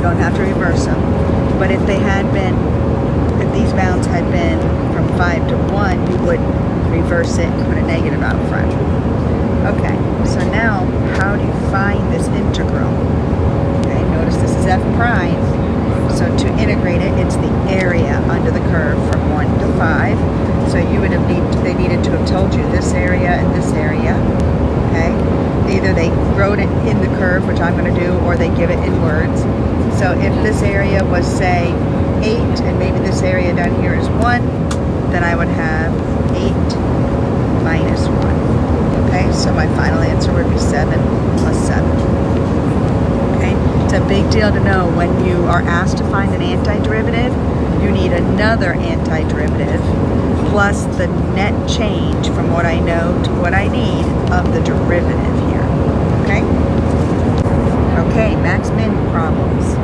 don't have to reverse them. But if they had been, if these bounds had been from 5 to 1, you would reverse it and put a negative out front. Okay, so now how do you find this integral? Okay, notice this is f prime. So to integrate it, it's the area under the curve from 1 to 5. So you would have they needed to have told you this area and this area. Okay, either they wrote it in the curve, which I'm going to do, or they give it in words. So if this area was, say, 8, and maybe this area down here is 1, then I would have 8 minus 1. Okay, so my final answer would be 7 plus 7. Okay, it's a big deal to know when you are asked to find an antiderivative, you need another antiderivative plus the net change from what I know to what I need of the derivative here. Okay? Okay, max-min problems.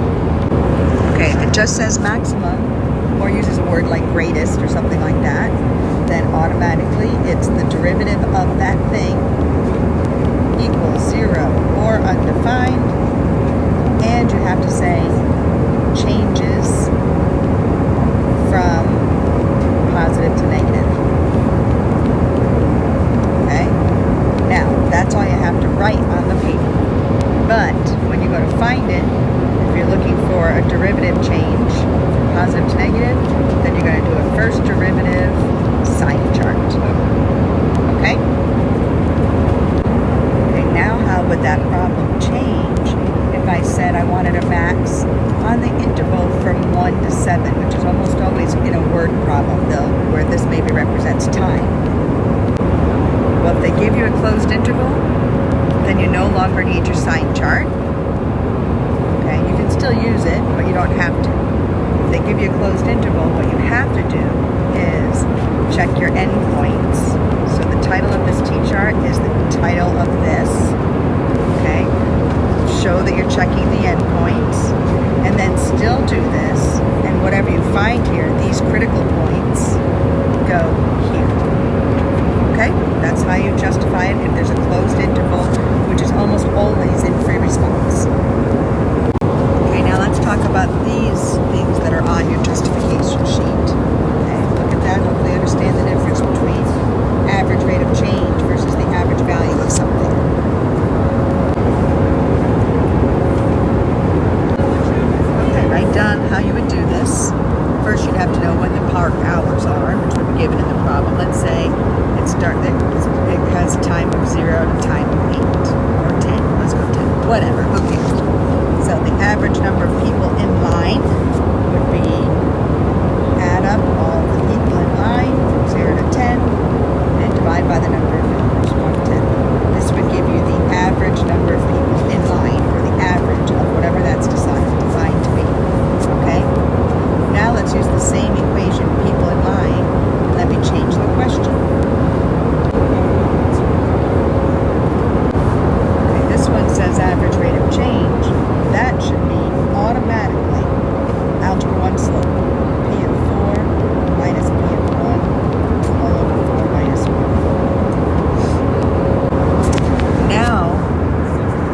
Okay, if it just says maximum or uses a word like greatest or something like that, then automatically it's the derivative of that thing equals 0 or undefined, and you have to say changes from positive to negative. Okay? Now, that's all you have to write on the paper. But when you go to find it, if you're looking for a derivative change from positive to negative, then you're going to do a first derivative sign chart. Okay? Okay, now how would that problem change if I said I wanted a max on the interval from 1 to 7, which is almost always in a word problem, though, where this maybe represents time. Well, if they give you a closed interval, then you no longer need your sign chart. Okay, you can still use it, but you don't have to. If they give you a closed interval, what you have to do is check your endpoints. So the title of this T-chart is the title of this. Okay, show that you're checking the endpoints, and then still do this, and whatever you find here, these critical points go here. Okay, that's how you justify it if there's a closed interval, which is almost always in free response. Okay, now let's talk about these things that are on your justification sheet. Okay, look at that, hopefully you understand the difference between average rate of change versus the average value of something. Okay, write down how you would do this. First, you'd have to know when the park hours are, which would be given in the problem. Let's say it has time of 0 to time of 8 or 10. Let's go 10. Whatever. Who cares? So the average number of people in line would be add up all the people in line from 0 to 10 and divide by the number of numbers 1 to 10. This would give you the average number of people in line, or the average of whatever that's defined to be. Okay? Now let's use the same equation, people in line. Let me change the question. Okay, this one says average rate of change. That should mean automatically algebra 1 slope. P of 4 minus P of 1 all over 4 minus 1. Now,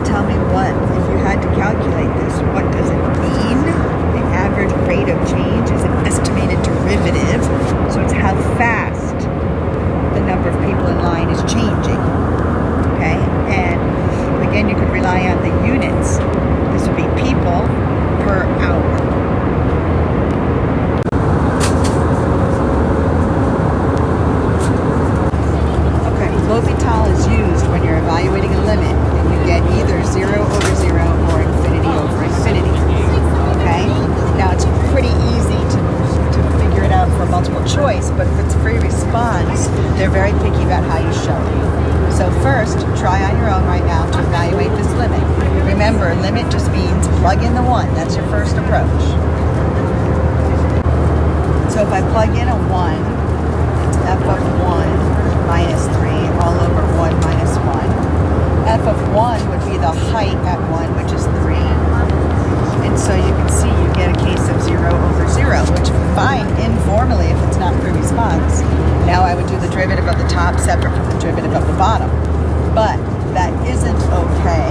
tell me what, if you had to calculate this, what does it mean? The average rate of change is an estimated derivative, so it's how fast the number of people in line is changing. Okay, and again, you could rely on the units. This would be people per hour. Okay, L'Hopital is used when you're evaluating a limit and you get either 0 over 0 or infinity over infinity. Okay, now it's pretty easy to figure it out for multiple choice, but if it's free response, they're very picky about how you show it. So first, try on your own right now to evaluate this limit. Remember, limit just means plug in the 1. That's your first approach. So if I plug in a 1, it's f of 1 minus 3 all over 1 minus 1. F of 1 would be the height at 1, which is 3. And so you can see you get a case of 0 over 0, which fine informally if it's not free response. Now I would do the derivative of the top separate from the derivative of the bottom. But that isn't okay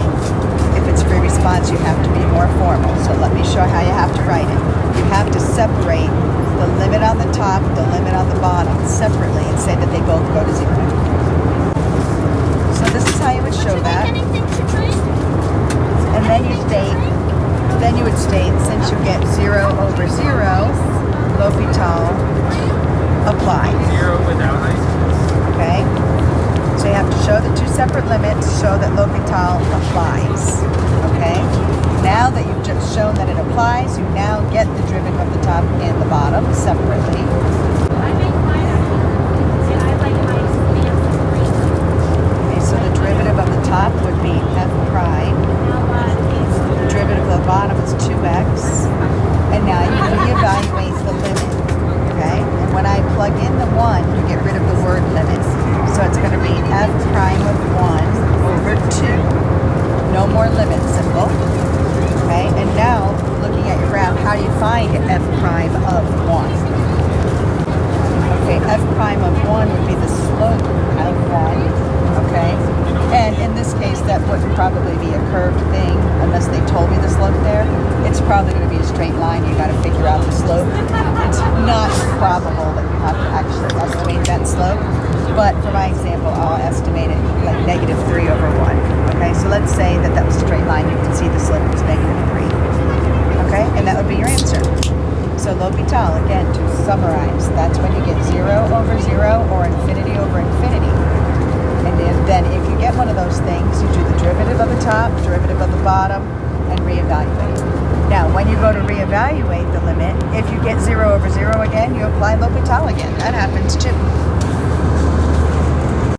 if it's free response. response, you have to be more formal. So let me show how you have to write it. You have to separate the limit on the top, the limit on the bottom separately and say that they both go to 0. So this is how you would show that. And then you would state, since you get 0 over 0, L'Hopital applies. 0 without ice. Okay? So you have to show the two separate limits, show that L'Hopital applies. Okay? Now that you've just shown that it applies, you now get the derivative of the top and the bottom separately. Okay, so the derivative of the top would be f prime. The derivative of the bottom is 2x. And now you reevaluate the limit. Okay? And when I plug in the 1, you get rid of the word limit. So it's going to be f prime of 1 over 2. No more limit symbol. Okay, and now looking at your graph, how do you find f prime of 1? Okay, f prime of 1 would be the slope of 1. Okay, and in this case, that wouldn't probably be a curved thing unless they told me the slope there. It's probably going to be a straight line. You got to figure out the slope. It's not probable that you have to actually estimate that slope. But for my example, I'll estimate it like -3 over 1. Okay, so let's say that that was a straight line. You can see the slope is -3. Okay, and that would be your answer. So L'Hopital, again, to summarize, that's when you get 0 over 0 or infinity over infinity. And then if you get one of those things, you do the derivative of the top, derivative of the bottom, and reevaluate. Now, when you go to reevaluate the limit, if you get 0 over 0 again, you apply L'Hopital again. That happens too.